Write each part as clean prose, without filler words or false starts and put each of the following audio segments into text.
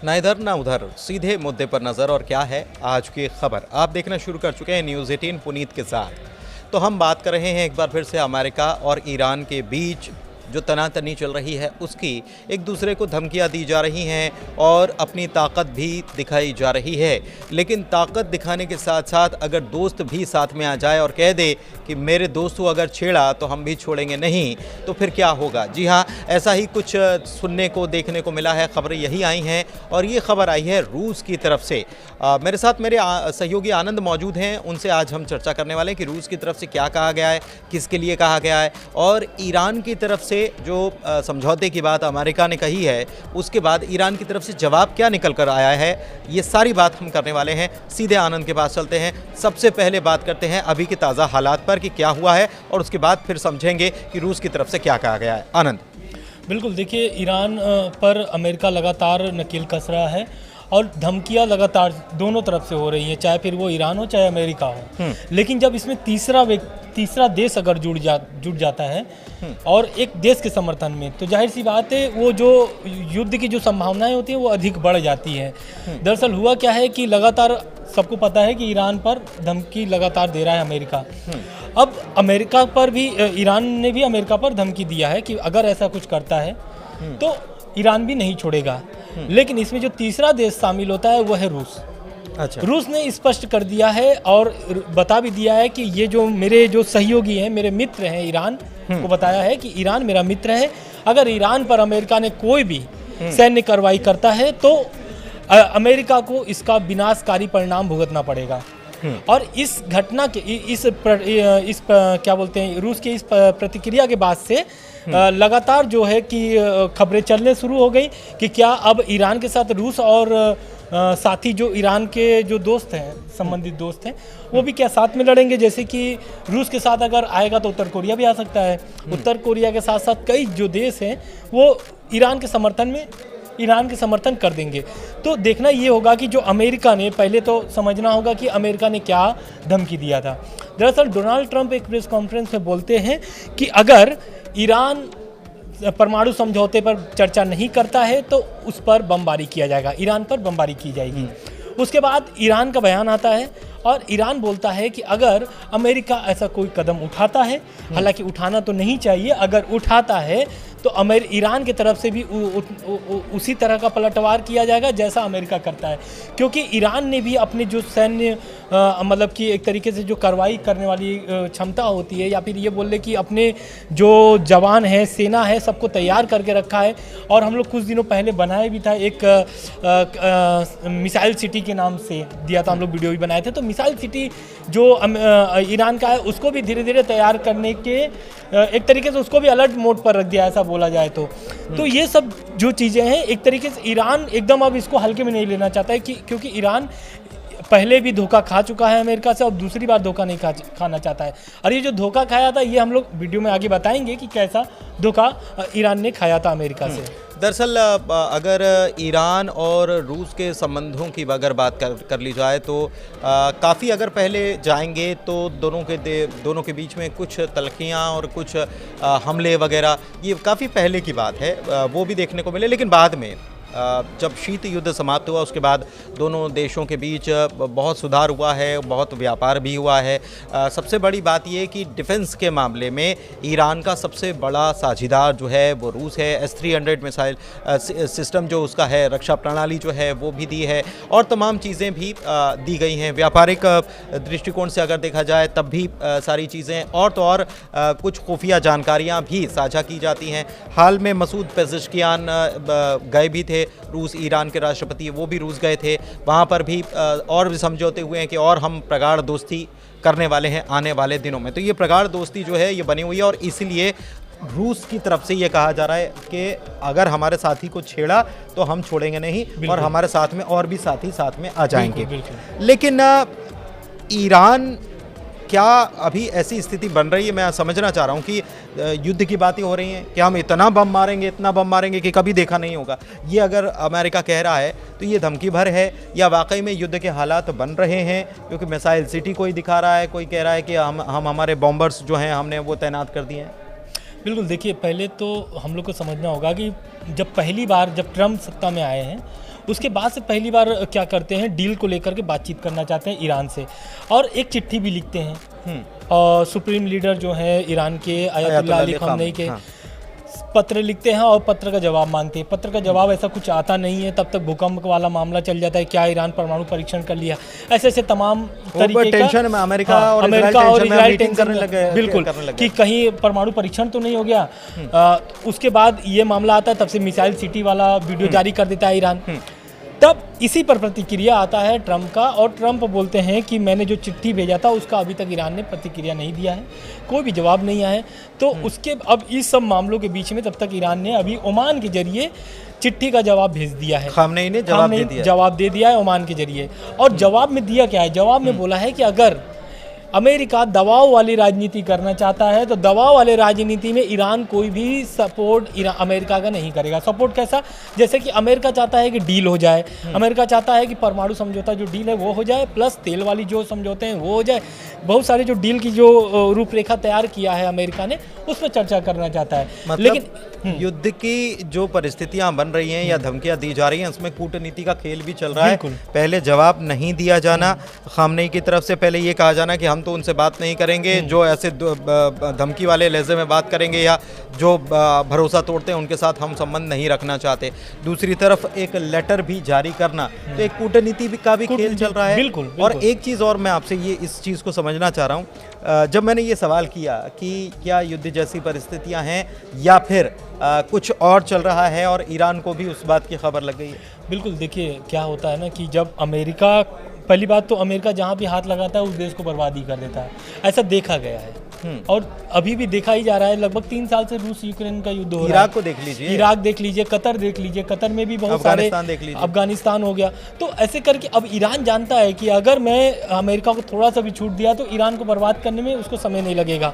ना इधर ना उधर, सीधे मुद्दे पर नज़र। और क्या है आज की खबर, आप देखना शुरू कर चुके हैं न्यूज़ 18 पुनीत के साथ। तो हम बात कर रहे हैं एक बार फिर से अमेरिका और ईरान के बीच जो तनातनी चल रही है उसकी। एक दूसरे को धमकियां दी जा रही हैं और अपनी ताकत भी दिखाई जा रही है। लेकिन ताकत दिखाने के साथ साथ अगर दोस्त भी साथ में आ जाए और कह दे कि मेरे दोस्त को अगर छेड़ा तो हम भी छोड़ेंगे नहीं, तो फिर क्या होगा। जी हाँ, ऐसा ही कुछ सुनने को देखने को मिला है। खबरें यही आई हैं और ये खबर आई है रूस की तरफ से। मेरे साथ मेरे सहयोगी आनंद मौजूद हैं, उनसे आज हम चर्चा करने वाले हैं कि रूस की तरफ से क्या कहा गया है, किसके लिए कहा गया है, और ईरान की तरफ से जो समझौते की बात अमेरिका ने कही है उसके बाद ईरान की तरफ से जवाब क्या निकल कर आया है। ये सारी बात हम करने वाले हैं। सीधे आनंद के पास चलते हैं। सबसे पहले बात करते हैं अभी के ताज़ा हालात पर कि क्या हुआ है, और उसके बाद फिर समझेंगे कि रूस की तरफ से क्या कहा गया है। आनंद। बिल्कुल, देखिए, ईरान पर अमेरिका लगातार नकेल कस रहा है और धमकियां लगातार दोनों तरफ से हो रही हैं, चाहे फिर वो ईरान हो चाहे अमेरिका हो। लेकिन जब इसमें तीसरा देश अगर जुड़ जाता है और एक देश के समर्थन में, तो जाहिर सी बात है वो जो युद्ध की जो संभावनाएं होती हैं वो अधिक बढ़ जाती हैं। दरअसल हुआ क्या है कि लगातार सबको पता है कि ईरान पर धमकी लगातार दे रहा है अमेरिका। अब अमेरिका पर भी, ईरान ने भी अमेरिका पर धमकी दिया है कि अगर ऐसा कुछ करता है तो ईरान भी नहीं छोड़ेगा। लेकिन इसमें जो तीसरा देश शामिल होता है वो है रूस। अच्छा। रूस ने स्पष्ट कर दिया है और बता भी दिया है कि ये जो मेरे जो सहयोगी हैं, मेरे मित्र हैं, ईरान को बताया है कि ईरान मेरा मित्र है। अगर ईरान पर अमेरिका ने कोई भी सैन्य कार्रवाई करता है तो अमेरिका को इसका विनाशकारी परिणाम भुगतना पड़ेगा। और इस घटना के क्या बोलते हैं, रूस के इस प्रतिक्रिया के बाद से लगातार जो है कि खबरें चलने शुरू हो गई कि क्या अब ईरान के साथ रूस और साथी जो ईरान के जो दोस्त हैं, संबंधित दोस्त हैं, वो भी क्या साथ में लड़ेंगे। जैसे कि रूस के साथ अगर आएगा तो उत्तर कोरिया भी आ सकता है। उत्तर कोरिया के साथ साथ कई जो देश हैं वो ईरान के समर्थन कर देंगे। तो देखना ये होगा कि जो अमेरिका ने, पहले तो समझना होगा कि अमेरिका ने क्या धमकी दिया था। दरअसल डोनाल्ड ट्रंप एक प्रेस कॉन्फ्रेंस में बोलते हैं कि अगर ईरान परमाणु समझौते पर चर्चा नहीं करता है तो उस पर बमबारी किया जाएगा, ईरान पर बमबारी की जाएगी। उसके बाद ईरान का बयान आता है और ईरान बोलता है कि अगर अमेरिका ऐसा कोई कदम उठाता है, हालांकि उठाना तो नहीं चाहिए, अगर उठाता है तो ईरान की तरफ से भी उसी तरह का पलटवार किया जाएगा जैसा अमेरिका करता है। क्योंकि ईरान ने भी अपने जो सैन्य मतलब कि एक तरीके से जो कार्रवाई करने वाली क्षमता होती है, या फिर ये बोल ले कि अपने जो जवान हैं, सेना है, सबको तैयार करके रखा है। और हम लोग कुछ दिनों पहले बनाए भी था, एक मिसाइल सिटी के नाम से दिया था, हम लोग वीडियो भी बनाए थे। तो मिसाइल सिटी जो ईरान का है उसको भी धीरे धीरे तैयार करने के एक तरीके से उसको भी अलर्ट मोड पर रख दिया, ऐसा बोला जाए तो ये सब जो चीज़ें हैं, एक तरीके से ईरान एकदम अब इसको हल्के में नहीं लेना चाहता है क्योंकि ईरान पहले भी धोखा खा चुका है अमेरिका से, अब दूसरी बार धोखा नहीं खाना चाहता है। और ये जो धोखा खाया था ये हम लोग वीडियो में आगे बताएंगे कि कैसा धोखा ईरान ने खाया था अमेरिका से। दरअसल अगर ईरान और रूस के संबंधों की अगर बात कर ली जाए तो काफ़ी अगर पहले जाएंगे तो दोनों के बीच में कुछ तलखियाँ और कुछ हमले वगैरह, ये काफ़ी पहले की बात है, वो भी देखने को मिले। लेकिन बाद में जब शीत युद्ध समाप्त हुआ उसके बाद दोनों देशों के बीच बहुत सुधार हुआ है, बहुत व्यापार भी हुआ है। सबसे बड़ी बात यह कि डिफेंस के मामले में ईरान का सबसे बड़ा साझीदार जो है वो रूस है। S-300 मिसाइल सिस्टम जो उसका है, रक्षा प्रणाली जो है वो भी दी है, और तमाम चीज़ें भी दी गई हैं। व्यापारिक दृष्टिकोण से अगर देखा जाए तब भी सारी चीज़ें, और तो और कुछ खुफिया जानकारियाँ भी साझा की जाती हैं। हाल में मसूद पेज़ेश्कियान गए भी थे, रूस, ईरान के राष्ट्रपति वो भी रूस गए थे, वहाँ पर भी और भी समझौते हुए हैं कि और हम प्रगाढ़ दोस्ती करने वाले हैं आने वाले दिनों में। तो ये प्रगाढ़ दोस्ती जो है ये बनी हुई है, और इसीलिए रूस की तरफ से ये कहा जा रहा है कि अगर हमारे साथी को छेड़ा तो हम छोड़ेंगे नहीं, और हमारे साथ में और भी साथी साथ में आ जाएंगे। लेकिन ईरान क्या अभी ऐसी स्थिति बन रही है, मैं समझना चाह रहा हूँ कि युद्ध की बातें हो रही हैं कि हम इतना बम मारेंगे कि कभी देखा नहीं होगा। ये अगर अमेरिका कह रहा है तो ये धमकी भर है, या वाकई में युद्ध के हालात बन रहे हैं? क्योंकि मिसाइल सिटी कोई दिखा रहा है, कोई कह रहा है कि हम हमारे बॉम्बर्स जो हैं हमने वो तैनात कर दिए हैं। बिल्कुल, देखिए, पहले तो हम लोग को समझना होगा कि जब पहली बार जब ट्रम्प सत्ता में आए हैं उसके बाद से पहली बार क्या करते हैं, डील को लेकर के बातचीत करना चाहते हैं ईरान से, और एक चिट्ठी भी लिखते हैं। और सुप्रीम लीडर जो है ईरान के अयतुल्लाह अली ख़ामनेई के पत्र लिखते हैं और पत्र का जवाब मांगते हैं। पत्र का जवाब ऐसा कुछ आता नहीं है, तब तक भूकंप वाला मामला चल जाता है, क्या ईरान परमाणु परीक्षण कर लिया, ऐसे ऐसे तमाम तरीके टेंशन में अमेरिका और इजराइल टेंशन करने लगे, बिल्कुल, कि कहीं परमाणु परीक्षण तो नहीं हो गया। उसके बाद ये मामला आता है, तब से मिसाइल सिटी वाला वीडियो जारी कर देता है ईरान। तब इसी पर प्रतिक्रिया आता है ट्रंप का, और ट्रंप बोलते हैं कि मैंने जो चिट्ठी भेजा था उसका अभी तक ईरान ने प्रतिक्रिया नहीं दिया है, कोई भी जवाब नहीं आया है। तो उसके अब इस सब मामलों के बीच में तब तक ईरान ने अभी ओमान के जरिए चिट्ठी का जवाब भेज दिया है। ख़ामनेई ने जवाब दे दिया है ओमान के जरिए। और जवाब में दिया क्या है, जवाब में बोला है कि अगर अमेरिका दबाव वाली राजनीति करना चाहता है तो दबाव वाले राजनीति में ईरान कोई भी सपोर्ट अमेरिका का नहीं करेगा। सपोर्ट कैसा, जैसे कि अमेरिका चाहता है कि डील हो जाए, अमेरिका चाहता है कि परमाणु समझौता जो डील है वो हो जाए, प्लस तेल वाली जो समझौते हैं वो हो जाए। बहुत सारे जो डील की जो रूपरेखा तैयार किया है अमेरिका ने, उस पर चर्चा करना चाहता है। मतलब लेकिन युद्ध की जो परिस्थितियां बन रही हैं या धमकियां दी जा रही हैं, उसमें कूटनीति का खेल भी चल रहा है। पहले जवाब नहीं दिया जाना, ख़ामनेई की तरफ से पहले ये कहा जाना कि हम तो उनसे बात नहीं करेंगे, जो ऐसे धमकी वाले लहजे में बात करेंगे या जो भरोसा तोड़ते हैं उनके साथ हम संबंध नहीं रखना चाहते। दूसरी तरफ एक लेटर भी जारी करना, तो एक कूटनीति का भी खेल चल रहा है। बिल्कुल। और एक चीज़ और मैं आपसे ये इस चीज़ को समझना चाह रहा हूँ, जब मैंने ये सवाल किया कि क्या युद्ध जैसी परिस्थितियाँ हैं या फिर कुछ और चल रहा है और ईरान को भी उस बात की खबर लग गई है। बिल्कुल, देखिए क्या होता है ना कि जब अमेरिका, पहली बात तो अमेरिका जहाँ भी हाथ लगाता है उस देश को बर्बाद ही कर देता है, ऐसा देखा गया है और अभी भी देखा ही जा रहा है। लगभग 3 साल से रूस यूक्रेन का युद्ध हो रहा है। इराक को देख लीजिए, इराक देख लीजिए, कतर देख लीजिए, कतर में भी बहुत सारे, अफगानिस्तान हो गया। तो ऐसे करके अब ईरान जानता है कि अगर मैं अमेरिका को थोड़ा सा भी छूट दिया तो ईरान को बर्बाद करने में उसको समय नहीं लगेगा।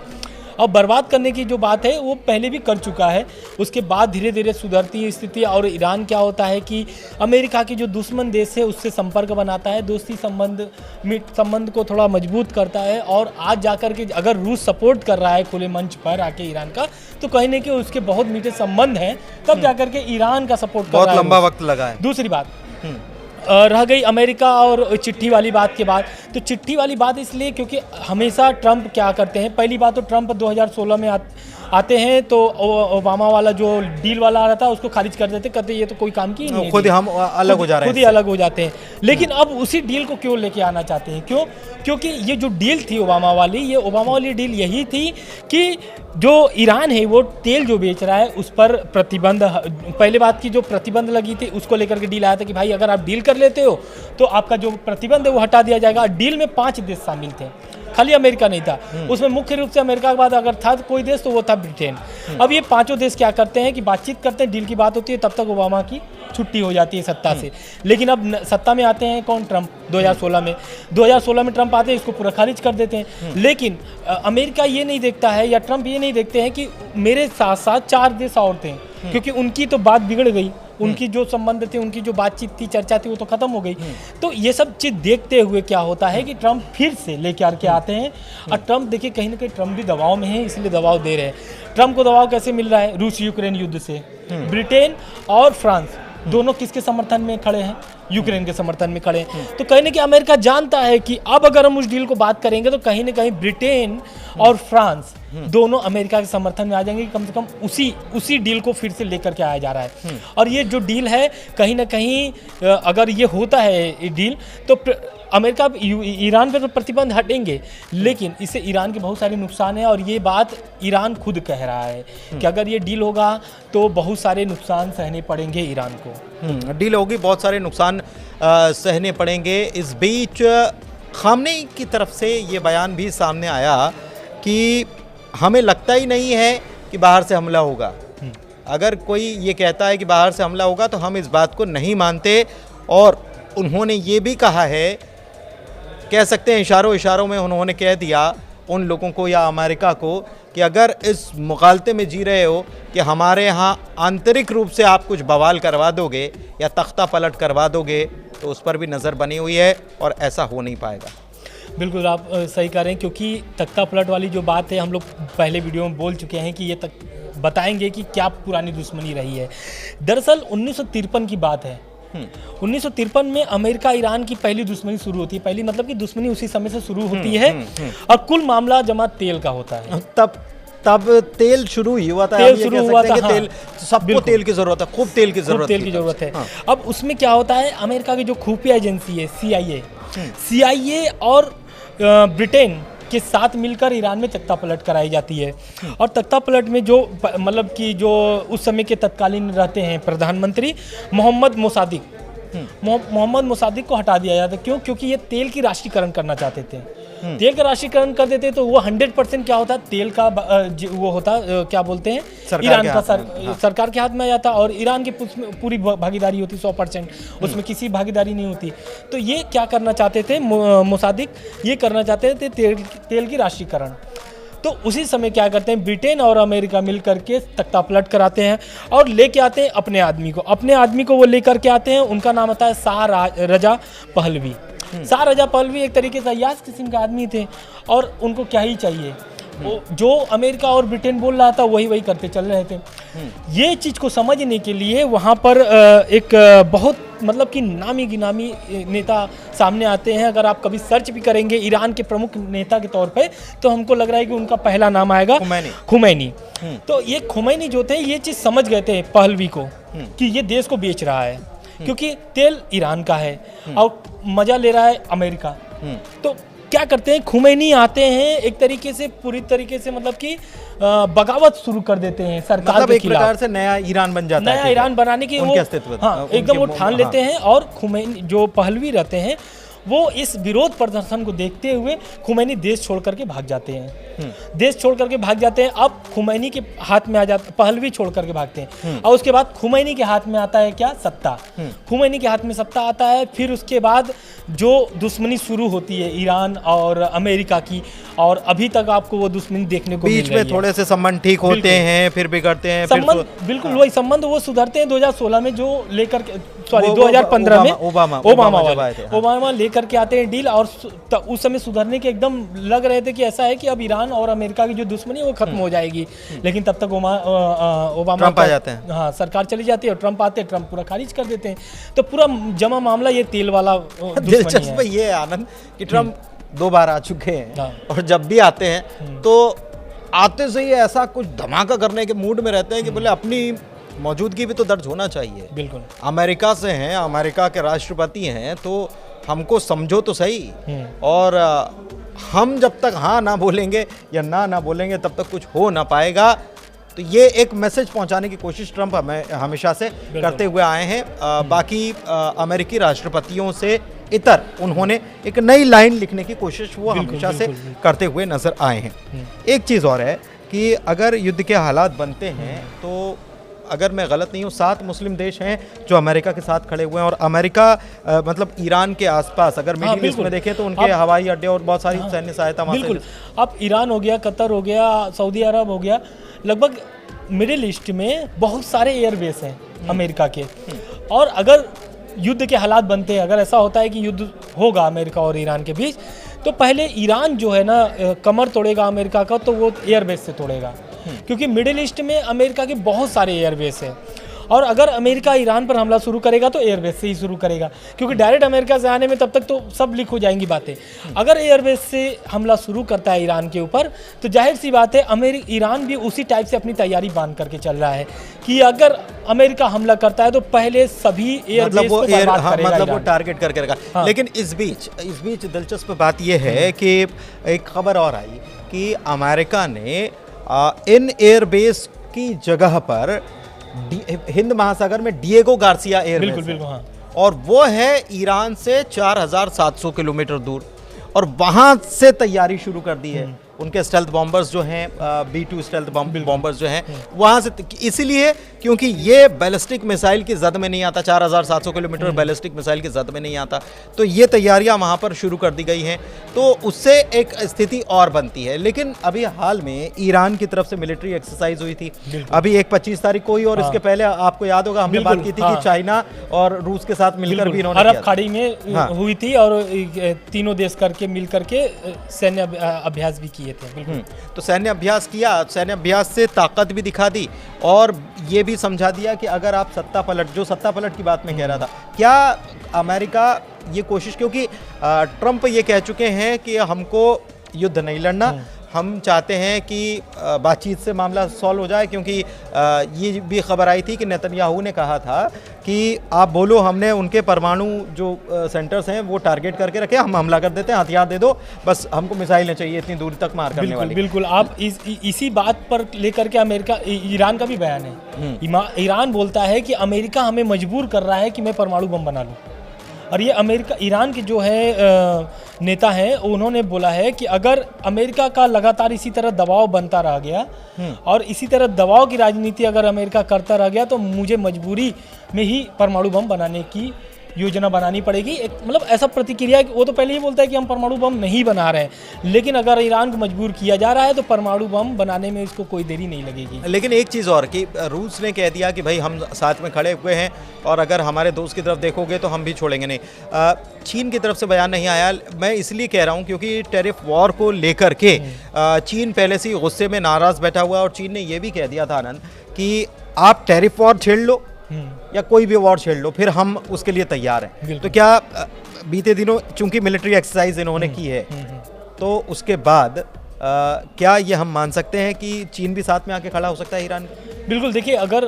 और बर्बाद करने की जो बात है वो पहले भी कर चुका है, उसके बाद धीरे धीरे सुधरती है स्थिति। और ईरान क्या होता है कि अमेरिका की जो दुश्मन देश है उससे संपर्क बनाता है, दोस्ती संबंध को थोड़ा मजबूत करता है। और आज जाकर के अगर रूस सपोर्ट कर रहा है खुले मंच पर आके ईरान का, तो कहीं ना कहीं उसके बहुत मीठे संबंध हैं, तब जाकर के ईरान का सपोर्ट कर रहा है। बहुत लंबा वक्त लगा है। दूसरी बात रह गई अमेरिका और चिट्ठी वाली बात के बाद, तो चिट्ठी वाली बात इसलिए क्योंकि हमेशा ट्रंप क्या करते हैं, पहली बात तो ट्रंप 2016 में आते हैं तो ओबामा वाला जो डील वाला आ रहा था उसको खारिज कर देते, कहते ये तो कोई काम की नहीं, खुद हम अलग हो जा रहे हैं, खुद ही अलग हो जाते हैं। लेकिन अब उसी डील को क्यों लेके आना चाहते हैं, क्यों? क्योंकि ये जो डील थी ओबामा वाली डील यही थी कि जो ईरान है वो तेल जो बेच रहा है उस पर प्रतिबंध, पहले बात की जो प्रतिबंध लगी थी उसको लेकर के डील आया था कि भाई अगर आप डील कर लेते हो तो आपका जो प्रतिबंध है वो हटा दिया जाएगा। डील में 5 देश शामिल थे, खाली अमेरिका नहीं था उसमें। मुख्य रूप से अमेरिका के बाद अगर था कोई देश तो वो था ब्रिटेन। अब ये 5 देश क्या करते हैं कि बातचीत करते हैं, डील की बात होती है, तब तक ओबामा की छुट्टी हो जाती है सत्ता से। लेकिन अब सत्ता में आते हैं कौन? ट्रंप। 2016 में ट्रंप आते हैं, इसको पूरा खारिज कर देते हैं। लेकिन अमेरिका ये नहीं देखता है या ट्रंप ये नहीं देखते हैं कि मेरे साथ साथ 4 देश और थे, क्योंकि उनकी तो बात बिगड़ गई, उनकी जो संबंध थे, उनकी जो बातचीत थी, चर्चा थी, वो तो खत्म हो गई। तो ये सब चीज़ देखते हुए क्या होता है कि ट्रंप फिर से लेके आके आते हैं। और ट्रंप देखिए कहीं ना कहीं ट्रंप भी दबाव में है, इसलिए दबाव दे रहे हैं। ट्रंप को दबाव कैसे मिल रहा है? रूस यूक्रेन युद्ध से। ब्रिटेन और फ्रांस दोनों किसके समर्थन में खड़े हैं? यूक्रेन के समर्थन में खड़े हैं। तो कहीं ना कहीं अमेरिका जानता है कि अब अगर हम उस डील को बात करेंगे तो कहीं ना कहीं ब्रिटेन और फ्रांस दोनों अमेरिका के समर्थन में आ जाएंगे। कम से कम उसी डील को फिर से लेकर के आया जा रहा है। और ये जो डील है कहीं ना कहीं अगर ये होता है डील तो अमेरिका ईरान पर तो प्रतिबंध हटेंगे, लेकिन इससे ईरान के बहुत सारे नुकसान हैं। और ये बात ईरान खुद कह रहा है कि अगर ये डील होगा तो बहुत सारे नुकसान सहने पड़ेंगे ईरान को। डील होगी, बहुत सारे नुकसान सहने पड़ेंगे। इस बीच ख़ामनेई की तरफ से ये बयान भी सामने आया कि हमें लगता ही नहीं है कि बाहर से हमला होगा। अगर कोई ये कहता है कि बाहर से हमला होगा तो हम इस बात को नहीं मानते। और उन्होंने ये भी कहा है, कह सकते हैं इशारों में उन्होंने कह दिया उन लोगों को या अमेरिका को कि अगर इस मुगालते में जी रहे हो कि हमारे यहाँ आंतरिक रूप से आप कुछ बवाल करवा दोगे या तख्ता पलट करवा दोगे तो उस पर भी नज़र बनी हुई है और ऐसा हो नहीं पाएगा। बिल्कुल आप सही कह रहे हैं, क्योंकि तख्ता पलट वाली जो बात है हम लोग पहले वीडियो में बोल चुके हैं कि ये तक बताएंगे कि क्या पुरानी दुश्मनी रही है। दरअसल 1953 की बात है 1953 में अमेरिका ईरान की पहली दुश्मनी शुरू होती है। पहली मतलब कि दुश्मनी उसी समय से शुरू होती है और कुल मामला जमा तेल का होता है। तब तेल शुरू ही हुआ था। तेल शुरू हुआ था, हाँ, तेल, सबको तेल की जरूरत है, खूब तेल की जरूरत है। अब उसमें क्या होता है, अमेरिका की जो खुफिया एजेंसी है CIA और ब्रिटेन के साथ मिलकर ईरान में तख्ता पलट कराई जाती है। और तख्ता पलट में जो मतलब कि जो उस समय के तत्कालीन रहते हैं प्रधानमंत्री मोहम्मद मोसादिक को हटा दिया जाता है। क्यों? क्योंकि ये तेल की राष्ट्रीयकरण करना चाहते थे। तेल का राष्ट्रीयकरण कर देते तो वो 100% क्या होता, तेल का वो होता, क्या बोलते हैं, ईरान का सरकार के हाथ में आ जाता और ईरान की पूरी भागीदारी होती 100%, उसमें किसी भागीदारी नहीं होती। तो ये क्या करना चाहते थे मोसादिक, ये करना चाहते थे तेल की राष्ट्रीयकरण। तो उसी समय क्या करते हैं, ब्रिटेन और अमेरिका मिल करके तख्ता पलट कराते हैं और लेके आते हैं अपने आदमी को वो लेकर के आते हैं। उनका नाम आता है Shah Reza Pahlavi. Shah Reza Pahlavi एक तरीके से अय्याश किस्म का आदमी थे और उनको क्या ही चाहिए, जो अमेरिका और ब्रिटेन बोल रहा था वही करते चल रहे थे। ये चीज़ को समझने के लिए वहाँ पर एक बहुत मतलब कि नामी गिनामी नेता सामने आते हैं। अगर आप कभी सर्च भी करेंगे ईरान के प्रमुख नेता के तौर पे, तो हमको लग रहा है कि उनका पहला नाम आएगा खुमैनी। तो ये खुमैनी जो थे, ये चीज़ समझ गए थे पहलवी को कि ये देश को बेच रहा है, क्योंकि तेल ईरान का है और मजा ले रहा है अमेरिका। तो क्या करते हैं, खुमैनी आते हैं, एक तरीके से पूरी तरीके से मतलब कि बगावत शुरू कर देते हैं सरकार मतलब के एक खिलाफ। प्रकार से नया ईरान बन जाता है, नया ईरान बनाने की वो एकदम वो ठान लेते हैं। और खुमैनी जो पहलवी रहते हैं वो इस विरोध प्रदर्शन को देखते हुए खुमैनी देश छोड़ करके भाग जाते हैं। अब खुमैनी के हाथ में आ जाता, पहलवी छोड़ करके भागते हैं और उसके बाद खुमैनी के हाथ में आता है क्या, सत्ता। खुमैनी के हाथ में सत्ता आता है। फिर उसके बाद जो दुश्मनी शुरू होती है ईरान और अमेरिका की, और अभी तक आपको वो दुश्मनी देखने को बीच में थोड़े से संबंध ठीक होते हैं, फिर बिगड़ते हैं, संबंध बिल्कुल वही संबंध वो सुधरते हैं 2016 में, जो लेकर के 2015 में ओबामा लेकर के आते हैं डील। और उस समय सुधरने के एकदम लग रहे थे कि ऐसा है कि अब ईरान और अमेरिका की जो दुश्मनी है वो खत्म हो जाएगी। लेकिन तब तक ओबामा आ जाते हैं, हाँ, सरकार चली जाती है और ट्रंप आते हैं, ट्रंप पूरा खारिज कर देते हैं। तो पूरा जमा मामला ये तेल वाला दिलचस्प ये है आनंद कि ट्रंप 2 बार आ चुके हैं और जब भी आते हैं तो आते से ही ऐसा कुछ धमाका करने के मूड में रहते हैं कि बोले अपनी मौजूदगी भी तो दर्ज होना चाहिए। बिल्कुल, अमेरिका से हैं, अमेरिका के राष्ट्रपति हैं, तो हमको समझो तो सही। और हम जब तक हाँ ना बोलेंगे या ना बोलेंगे तब तक कुछ हो ना पाएगा। तो ये एक मैसेज पहुंचाने की कोशिश ट्रंप हमेशा से करते हुए आए हैं। बाकी अमेरिकी राष्ट्रपतियों से इतर उन्होंने एक नई लाइन लिखने की कोशिश वो हमेशा से करते हुए नजर आए हैं। एक चीज़ और है कि अगर युद्ध के हालात बनते हैं तो अगर मैं गलत नहीं हूँ 7 मुस्लिम देश हैं जो अमेरिका के साथ खड़े हुए हैं। और अमेरिका मतलब ईरान के आसपास अगर मिडिल ईस्ट में देखें तो उनके हवाई अड्डे और बहुत सारी सैन्य सहायता बिल्कुल। अब ईरान हो गया, कतर हो गया, सऊदी अरब हो गया, लगभग मिडिल ईस्ट में बहुत सारे एयरबेस हैं अमेरिका के। और अगर युद्ध के हालात बनते हैं, अगर ऐसा होता है कि युद्ध होगा अमेरिका और ईरान के बीच, तो पहले ईरान जो है ना कमर तोड़ेगा अमेरिका का, तो वो एयरबेस से तोड़ेगा। क्योंकि मिडिल ईस्ट में अमेरिका के बहुत सारे एयरबेस हैं और अगर अमेरिका ईरान पर हमला शुरू करेगा तो एयरबेस से ही शुरू करेगा, क्योंकि डायरेक्ट अमेरिका से आने में तब तक तो सब लीक हो जाएंगी बातें। अगर एयरबेस से हमला शुरू करता है ईरान के ऊपर, तो जाहिर सी बात है ईरान भी उसी टाइप से अपनी तैयारी बांध करके चल रहा है कि अगर अमेरिका हमला करता है तो पहले सभी एयरबेस को बर्बाद करेगा, मतलब वो टारगेट करके रखा। लेकिन इस बीच दिलचस्प बात यह है कि एक खबर और आई कि अमेरिका ने इन एयरबेस की जगह पर हिंद महासागर में डिएगो गार्सिया एयरबेस, बिल्कुल हाँ, और वो है ईरान से 4700 किलोमीटर दूर, और वहां से तैयारी शुरू कर दी है। उनके स्टेल्थ बॉम्बर्स जो हैं B-2 स्टेल्थ बॉम्बर्स जो हैं वहाँ से, इसीलिए क्योंकि ये बैलिस्टिक मिसाइल की जद में नहीं आता, 4700 किलोमीटर बैलिस्टिक मिसाइल की जद में नहीं आता, तो ये तैयारियां वहाँ पर शुरू कर दी गई हैं। तो उससे एक स्थिति और बनती है। लेकिन अभी हाल में ईरान की तरफ से मिलिट्री एक्सरसाइज हुई थी, अभी एक 25 तारीख को ही, और इसके पहले आपको याद होगा हमने बात की थी कि चाइना और रूस के साथ मिलकर भी इन्होंने अरब खाड़ी में हुई थी और तीनों देश करके मिल करके सैन्य अभ्यास भी किया। किए थे। बिल्कुल। तो सैन्य अभ्यास किया, सैन्य अभ्यास से ताकत भी दिखा दी और ये भी समझा दिया कि अगर आप सत्ता पलट की बात मैं कह रहा था, क्या अमेरिका ये कोशिश, क्योंकि ट्रंप ये कह चुके हैं कि हमको युद्ध नहीं लड़ना, हम चाहते हैं कि बातचीत से मामला सॉल्व हो जाए, क्योंकि ये भी खबर आई थी कि नेतन्याहू ने कहा था कि आप बोलो, हमने उनके परमाणु जो सेंटर्स हैं वो टारगेट करके रखे, हम हमला कर देते हैं, हथियार दे दो, बस हमको मिसाइलें चाहिए इतनी दूर तक मार करने वाली। बिल्कुल। आप इसी बात पर लेकर के ईरान का भी बयान है। ईरान बोलता है कि अमेरिका हमें मजबूर कर रहा है कि मैं परमाणु बम बना लूँ। और ये ईरान के जो है नेता हैं, उन्होंने बोला है कि अगर अमेरिका का लगातार इसी तरह दबाव बनता रह गया और इसी तरह दबाव की राजनीति अगर अमेरिका करता रह गया तो मुझे मजबूरी में ही परमाणु बम बनाने की योजना बनानी पड़ेगी। एक मतलब ऐसा प्रतिक्रिया, वो तो पहले ही बोलता है कि हम परमाणु बम नहीं बना रहे हैं, लेकिन अगर ईरान को मजबूर किया जा रहा है तो परमाणु बम बनाने में इसको कोई देरी नहीं लगेगी। लेकिन एक चीज़ और कि रूस ने कह दिया कि भाई हम साथ में खड़े हुए हैं और अगर हमारे दोस्त की तरफ देखोगे तो हम भी छोड़ेंगे नहीं। चीन की तरफ से बयान नहीं आया। मैं इसलिए कह रहा हूँ क्योंकि टैरिफ वॉर को लेकर के चीन पहले से ही गुस्से में नाराज़ बैठा हुआ, और चीन ने यह भी कह दिया था आनंद कि आप टैरिफ वॉर छेड़ लो या कोई भी वॉर छेड़ लो, फिर हम उसके लिए तैयार हैं। तो क्या बीते दिनों चूंकि मिलिट्री एक्सरसाइज इन्होंने की है, तो उसके बाद क्या ये हम मान सकते हैं कि चीन भी साथ में आके खड़ा हो सकता है ईरान का? बिल्कुल। देखिए, अगर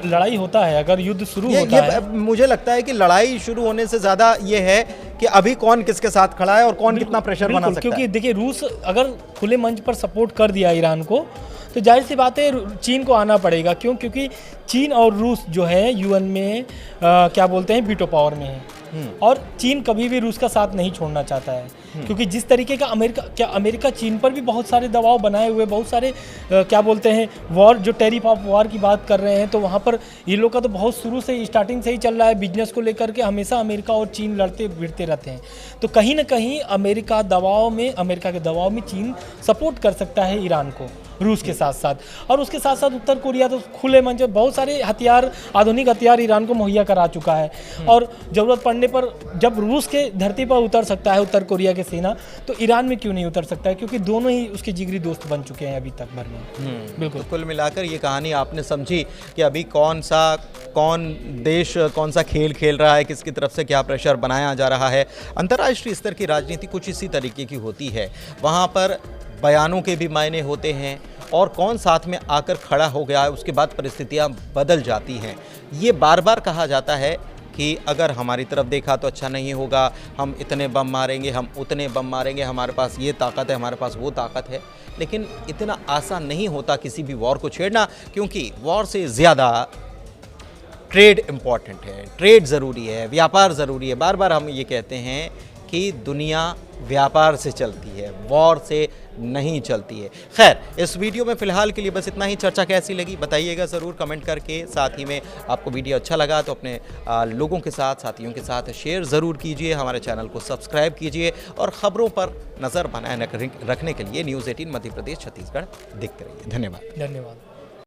लड़ाई होता है, अगर युद्ध शुरू होता है, मुझे लगता है कि लड़ाई शुरू होने से ज़्यादा ये है कि अभी कौन किसके साथ खड़ा है और कौन कितना प्रेशर बना सकता है। क्योंकि देखिए, रूस अगर खुले मंच पर सपोर्ट कर दिया ईरान को तो जाहिर सी बात है चीन को आना पड़ेगा। क्यों? क्योंकि चीन और रूस जो है यूएन में क्या बोलते हैं, वीटो पावर में है, और चीन कभी भी रूस का साथ नहीं छोड़ना चाहता है। क्योंकि जिस तरीके का अमेरिका चीन पर भी बहुत सारे दबाव बनाए हुए, बहुत सारे क्या बोलते हैं वॉर, जो टैरिफ ऑफ वॉर की बात कर रहे हैं, तो वहाँ पर ये लोग का तो बहुत शुरू से स्टार्टिंग से ही चल रहा है। बिजनेस को लेकर के हमेशा अमेरिका और चीन लड़ते भिड़ते रहते हैं। तो कहीं ना कहीं अमेरिका के दबाव में चीन सपोर्ट कर सकता है ईरान को, रूस के साथ साथ। और उसके साथ साथ उत्तर कोरिया तो खुले मंच बहुत सारे हथियार, आधुनिक हथियार ईरान को मुहैया करा चुका है, और ज़रूरत पड़ने पर जब रूस के धरती पर उतर सकता है उत्तर कोरिया के सेना, तो ईरान में क्यों नहीं उतर सकता है? क्योंकि दोनों ही उसके जिगरी दोस्त बन चुके हैं अभी तक भर में। बिल्कुल। तो कुल मिलाकर ये कहानी आपने समझी कि अभी कौन देश कौन सा खेल खेल रहा है, किसकी तरफ से क्या प्रेशर बनाया जा रहा है। अंतर्राष्ट्रीय स्तर की राजनीति कुछ इसी तरीके की होती है। वहाँ पर बयानों के भी मायने होते हैं और कौन साथ में आकर खड़ा हो गया है, उसके बाद परिस्थितियाँ बदल जाती हैं। ये बार बार कहा जाता है कि अगर हमारी तरफ देखा तो अच्छा नहीं होगा, हम इतने बम मारेंगे, हम उतने बम मारेंगे, हमारे पास ये ताकत है, हमारे पास वो ताकत है। लेकिन इतना आसान नहीं होता किसी भी वॉर को छेड़ना, क्योंकि वॉर से ज़्यादा ट्रेड इम्पॉर्टेंट है, ट्रेड ज़रूरी है, व्यापार ज़रूरी है। बार बार हम ये कहते हैं कि दुनिया व्यापार से चलती है, वॉर से नहीं चलती है। खैर, इस वीडियो में फ़िलहाल के लिए बस इतना ही। चर्चा कैसी लगी बताइएगा ज़रूर कमेंट करके। साथ ही में आपको वीडियो अच्छा लगा तो अपने लोगों के साथ, साथियों के साथ शेयर ज़रूर कीजिए। हमारे चैनल को सब्सक्राइब कीजिए और ख़बरों पर नज़र बनाए रखने के लिए न्यूज़ 18 मध्य प्रदेश छत्तीसगढ़ देखते रहिए। धन्यवाद।